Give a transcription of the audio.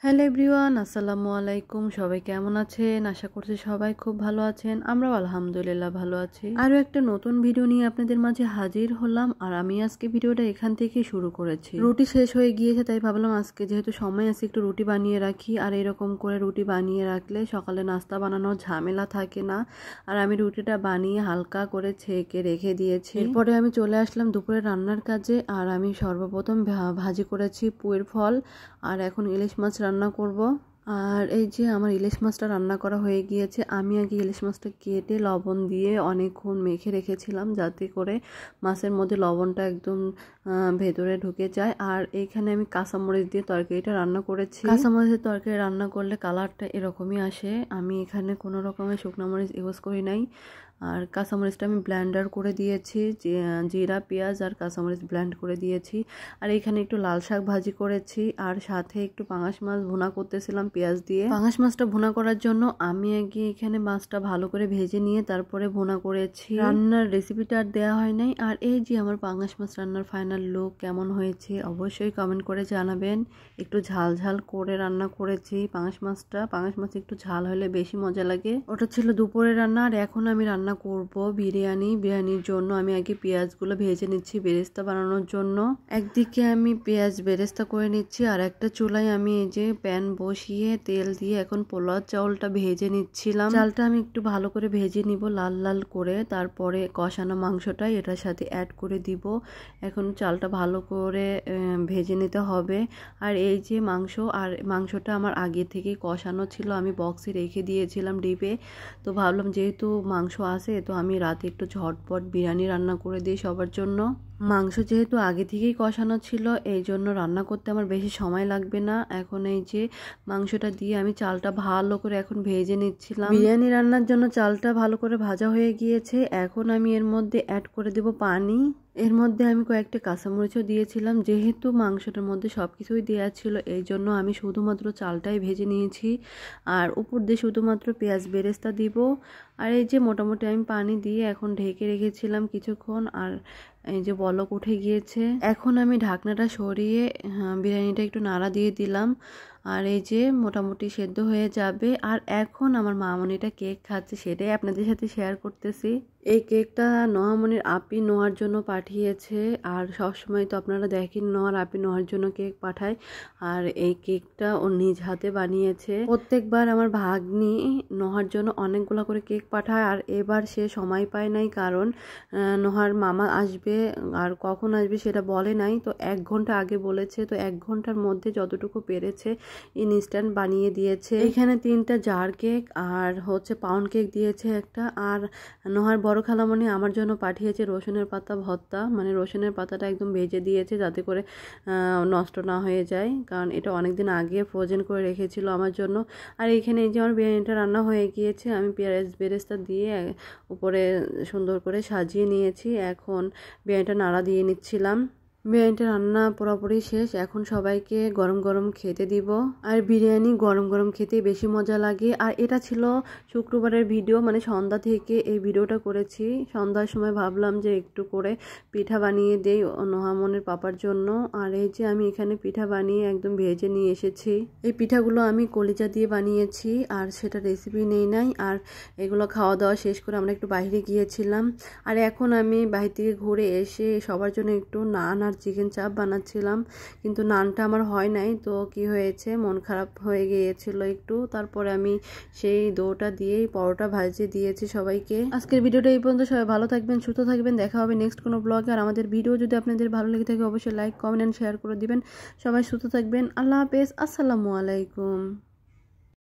Hello everyone, আসসালামু আলাইকুম। সবাই কেমন আছেন? আশা করছি সবাই খুব ভালো আছেন। আমরাও আলহামদুলিল্লাহ ভালো আছি। আরও একটা নতুন ভিডিও নিয়ে আপনাদের মাঝে হাজির হলাম। আর আমি আজকে ভিডিওটা এখান থেকে শুরু করেছি। রুটি শেষ হয়ে গিয়েছে, তাই ভাবলাম আজকে যেহেতু সময় আছে একটু রুটি বানিয়ে রাখি। আর এরকম করে রুটি বানিয়ে রাখলে সকালে নাস্তা বানানোর ঝামেলা থাকে না। আর আমি রুটিটা বানিয়ে হালকা করে ছেঁকে রেখে দিয়েছি। এরপরে আমি চলে আসলাম দুপুরে রান্নার কাজে। আর আমি সর্বপ্রথম ভাজি করেছি পুঁইর ফল, আর এখন ইলিশ মাছ রান্না করব। আর এই যে আমার ইলিশ মাছটা রান্না করা হয়ে গিয়েছে। আমি আগে ইলিশ মাছটা কেটে লবণ দিয়ে অনেকক্ষণ মেখে রেখেছিলাম, যাতে করে মাছের মধ্যে লবণটা একদম ভেতরে ঢুকে যায়। আর এইখানে আমি কাঁচামরিচ দিয়ে তরকারিটা রান্না করেছি। কাঁচামরিচের তরকারি রান্না করলে কালারটা এরকমই আসে। আমি এখানে কোনো রকমের শুকনো মরিচ ইউজ করি নাই। আর কাঁচামরিচটা আমি ব্লেন্ডার করে দিয়েছি, জিরা পেঁয়াজ আর কাঁচামরিচ ব্লেন্ড করে দিয়েছি। আর এখানে একটু লাল শাক ভাজি করেছি, আর সাথে একটু পাঙাশ মাছ ভুনা করতেছিলাম পেঁয়াজ দিয়ে। পাঙাশ মাছটা ভুনা করার জন্য আমি আগে এখানে মাছটা ভালো করে ভেজে নিয়ে তারপরে ভুনা করেছি। রান্নার রেসিপিটা আর দেওয়া হয় নাই। আর এই যে আমার পাঙাশ মাছ রান্নার ফাইনাল লুক কেমন হয়েছে অবশ্যই কমেন্ট করে জানাবেন। একটু ঝাল ঝাল করে রান্না করেছি পাঙাশ মাছটা। পাঙাশ মাছ একটু ঝাল হলে বেশি মজা লাগে। ওটা ছিল দুপুরের রান্না। আর এখন আমি রান্না করব বিরিয়ানির জন্য আমি আগে পেঁয়াজগুলো ভেজে নিচ্ছি বেরেস্তা বানানোর জন্য। একদিকে আমি পেঁয়াজ বেরেস্তা করে নিচ্ছি, আর একটা চুলায় আমি এই যে প্যান বসিয়ে তেল দিয়ে এখন পোলাও চাউলটা ভেজে নিচ্ছিলাম। চালটা আমি একটু ভালো করে ভেজে নিব লাল লাল করে, তারপরে কষানো মাংসটা এটার সাথে অ্যাড করে দিব। এখন চালটা ভালো করে ভেজে নিতে হবে। আর এই যে মাংসটা আমার আগে থেকেই কষানো ছিল, আমি বক্সে রেখে দিয়েছিলাম ডিপে। তো ভাবলাম যেহেতু মাংস আছে, তো আমি রাতে একটু ঝটপট বিরিয়ানি রান্না করে দিই সবার জন্য। মাংস যেহেতু আগে থেকেই কষানো ছিল, এই জন্য রান্না করতে আমার বেশি সময় লাগবে না। এখন এই যে মাংসটা দিয়ে আমি চালটা ভালো করে এখন ভেজে নিচ্ছিলাম। বিরিয়ানি রান্নার জন্য চালটা ভালো করে ভাজা হয়ে গিয়েছে। এখন আমি এর মধ্যে অ্যাড করে দেব পানি। এর মধ্যে আমি কয়েকটা কাঁচামরিচও দিয়েছিলাম। যেহেতু মাংসটার মধ্যে সব কিছুই দেওয়া ছিল, এই জন্য আমি শুধুমাত্র চালটাই ভেজে নিয়েছি। আর উপর দিয়ে শুধুমাত্র পেঁয়াজ বেরেস্তা দিব। আর এই যে মোটামুটি আমি পানি দিয়ে এখন ঢেকে রেখেছিলাম কিছুক্ষণ। আর এই যে বলক উঠে গিয়েছে, এখন আমি ঢাকনাটা সরিয়ে বিরিয়ানিটা একটু নাড়া দিয়ে দিলাম। আর এই যে মোটামুটি সেদ্ধ হয়ে যাবে। আর এখন আমার মামনিটা কেক খাচ্ছে, সেটাই আপনাদের সাথে শেয়ার করতেছি। এই কেকটা নোহামনির আপি নোহার জন্য পাঠিয়েছে। আর সবসময় তো আপনারা দেখেন নোহার আপি নোহার জন্য কেক পাঠায়। আর এই কেকটা ও নিজ হাতে বানিয়েছে। প্রত্যেকবার আমার ভাগ্নি নোহার জন্য অনেকগুলো করে কেক পাঠায়। আর এবার সে সময় পায় নাই, কারণ নোহার মামা আসবে, আর কখন আসবে সেটা বলে নাই। তো 1 ঘন্টা আগে বলেছে, তো 1 ঘন্টার মধ্যে যতটুকু পেরেছে ইনস্ট্যান্ট বানিয়ে দিয়েছে। এখানে 3টা জার কেক আর হচ্ছে পাউন্ড কেক দিয়েছে একটা। আর নোহার বড় খালামণি আমার জন্য পাঠিয়েছে রসুনের পাতা ভর্তা, মানে রসুনের পাতাটা একদম ভেজে দিয়েছে যাতে করে নষ্ট না হয়ে যায়, কারণ এটা অনেকদিন আগে ফ্রোজেন করে রেখেছিল আমার জন্য। আর এখানে এই যে আমার বিরিয়ানিটা রান্না হয়ে গিয়েছে, আমি পেঁয়াজ বেরেস্তা দিয়ে উপরে সুন্দর করে সাজিয়ে নিয়েছি। এখন বিরিয়ানিটা নাড়া দিয়ে নিচ্ছিলাম। বিরিয়ানিটা রান্না পুরোপুরি শেষ। এখন সবাইকে গরম গরম খেতে দিব। আর বিরিয়ানি গরম গরম খেতে বেশি মজা লাগে। আর এটা ছিল শুক্রবারের ভিডিও, মানে সন্ধ্যা থেকে এই ভিডিওটা করেছি। সন্ধ্যার সময় ভাবলাম যে একটু করে পিঠা বানিয়ে দেই নোহামনের পাপার জন্য। আর এই যে আমি এখানে পিঠা বানিয়ে একদম ভেজে নিয়ে এসেছি। এই পিঠাগুলো আমি কলিজা দিয়ে বানিয়েছি, আর সেটা রেসিপি নেই নাই। আর এগুলো খাওয়া দাওয়া শেষ করে আমরা একটু বাইরে গিয়েছিলাম। আর এখন আমি বাইরে থেকে ঘুরে এসে সবার জন্য একটু নান আর চিকেন চাপ বানাচ্ছিলাম, কিন্তু নানটা আমার হয় নাই। তো কি হয়েছে, মন খারাপ হয়ে গিয়েছিল একটু। তারপরে আমি সেই ডোটা দিয়েই পরোটা ভাজিয়ে দিয়েছি সবাইকে। আজকের ভিডিওটা এই পর্যন্ত। সবাই ভালো থাকবেন, সুস্থ থাকবেন। দেখা হবে নেক্সট কোনো ব্লগে। আর আমাদের ভিডিও যদি আপনাদের ভালো লেগে থাকে অবশ্যই লাইক কমেন্ট এন্ড শেয়ার করে দিবেন। সবাই সুস্থ থাকবেন। আল্লাহ হাফেজ, আসসালামু আলাইকুম।